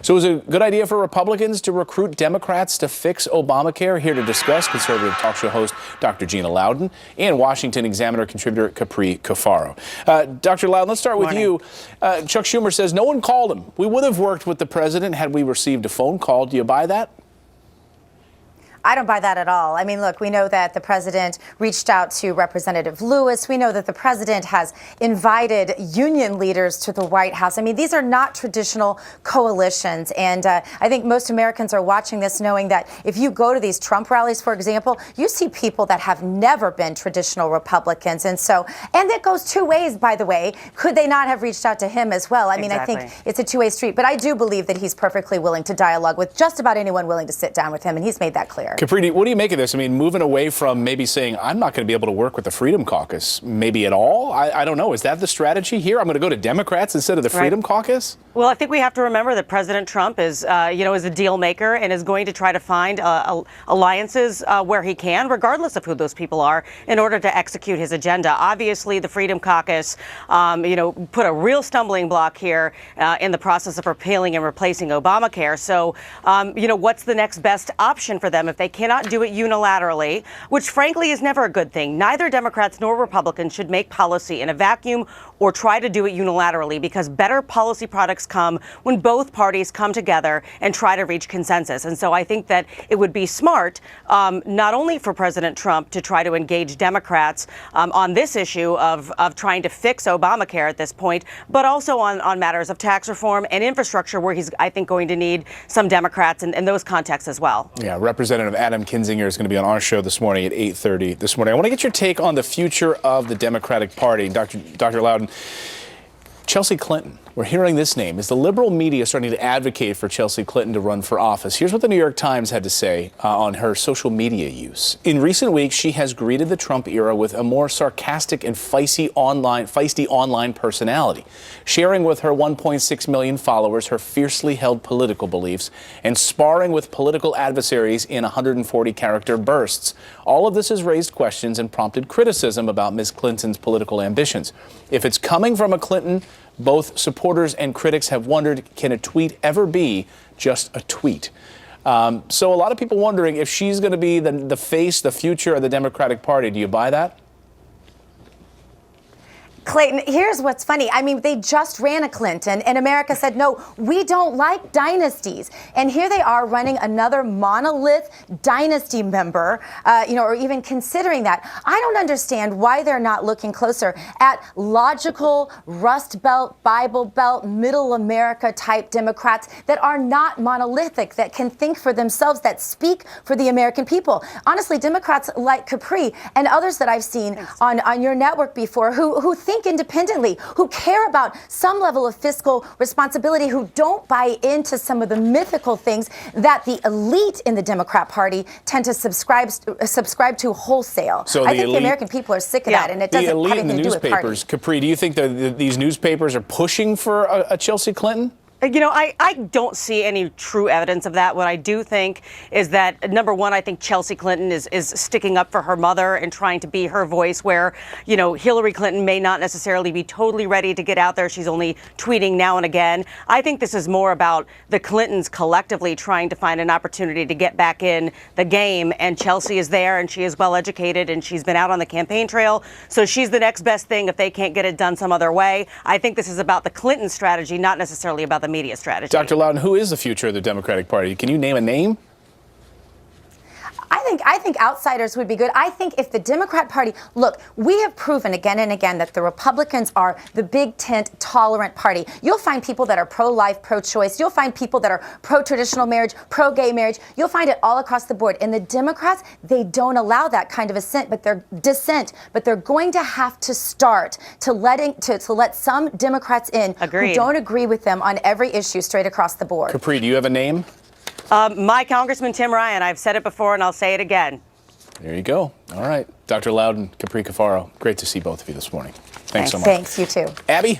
So is it a good idea for Republicans to recruit Democrats to fix Obamacare? Here to discuss, conservative talk show host Dr. Gina Loudon and Washington Examiner contributor Capri Cafaro. Dr. Loudon, let's start with you. Chuck Schumer says no one called him. We would have worked with the president had we received a phone call. Do you buy that? I don't buy that at all. I mean, look, we know that the president reached out to Representative Lewis. We know that the president has invited union leaders to the White House. I mean, these are not traditional coalitions. And I think most Americans are watching this knowing that if you go to these Trump rallies, for example, you see people that have never been traditional Republicans. And it goes two ways, by the way. Could they not have reached out to him as well? I mean, exactly. I think it's a two-way street. But I do believe that he's perfectly willing to dialogue with just about anyone willing to sit down with him. And he's made that clear. Capri, what do you make of this? I mean, moving away from maybe saying, I'm not going to be able to work with the Freedom Caucus, maybe at all? I don't know. Is that the strategy here? I'm going to go to Democrats instead of the Freedom Caucus? Well, I think we have to remember that President Trump is a deal maker and is going to try to find alliances where he can, regardless of who those people are, in order to execute his agenda. Obviously, the Freedom Caucus, put a real stumbling block here in the process of repealing and replacing Obamacare. So, what's the next best option for them if they cannot do it unilaterally, which frankly is never a good thing. Neither Democrats nor Republicans should make policy in a vacuum or try to do it unilaterally, because better policy products come when both parties come together and try to reach consensus. And so I think that it would be smart, not only for President Trump to try to engage Democrats on this issue of trying to fix Obamacare at this point, but also on matters of tax reform and infrastructure, where he's, I think, going to need some Democrats in those contexts as well. Yeah, Representative Adam Kinzinger is going to be on our show this morning at 8:30 this morning. I want to get your take on the future of the Democratic Party. Dr. Loudon, Chelsea Clinton. We're hearing this name. Is the liberal media starting to advocate for Chelsea Clinton to run for office? Here's what the New York Times had to say on her social media use. In recent weeks, she has greeted the Trump era with a more sarcastic and feisty online personality, sharing with her 1.6 million followers her fiercely held political beliefs and sparring with political adversaries in 140-character bursts. All of this has raised questions and prompted criticism about Ms. Clinton's political ambitions. If it's coming from a Clinton, both supporters and critics have wondered, can a tweet ever be just a tweet? So a lot of people wondering if she's going to be the face, the future of the Democratic Party. Do you buy that? Clayton, here's what's funny. I mean, they just ran a Clinton, and America said, no, we don't like dynasties. And here they are running another monolith dynasty member, or even considering that. I don't understand why they're not looking closer at logical, Rust Belt, Bible Belt, Middle America type Democrats that are not monolithic, that can think for themselves, that speak for the American people. Honestly, Democrats like Capri and others that I've seen on your network before who think independently, who care about some level of fiscal responsibility, who don't buy into some of the mythical things that the elite in the Democrat Party tend to subscribe to wholesale. So I think the American people are sick of that, and it doesn't have anything to do with party. Capri, do you think that these newspapers are pushing for a Chelsea Clinton? I don't see any true evidence of that. What I do think is that, number one, I think Chelsea Clinton is sticking up for her mother and trying to be her voice where, Hillary Clinton may not necessarily be totally ready to get out there. She's only tweeting now and again. I think this is more about the Clintons collectively trying to find an opportunity to get back in the game. And Chelsea is there, and she is well educated, and she's been out on the campaign trail. So she's the next best thing if they can't get it done some other way. I think this is about the Clinton strategy, not necessarily about the media strategy. Dr. Loudon, who is the future of the Democratic Party? Can you name a name? I think outsiders would be good. I think if the Democrat Party, look, we have proven again and again that the Republicans are the big tent tolerant party. You'll find people that are pro-life, pro-choice. You'll find people that are pro-traditional marriage, pro-gay marriage. You'll find it all across the board. And the Democrats, they don't allow that kind of dissent, but they're going to have to start to let some Democrats in who don't agree with them on every issue straight across the board. Capri, do you have a name? My Congressman Tim Ryan. I've said it before, and I'll say it again. There you go. All right. Dr. Loudon, Capri Cafaro, great to see both of you this morning. Thanks so much. Thanks, you too. Abby?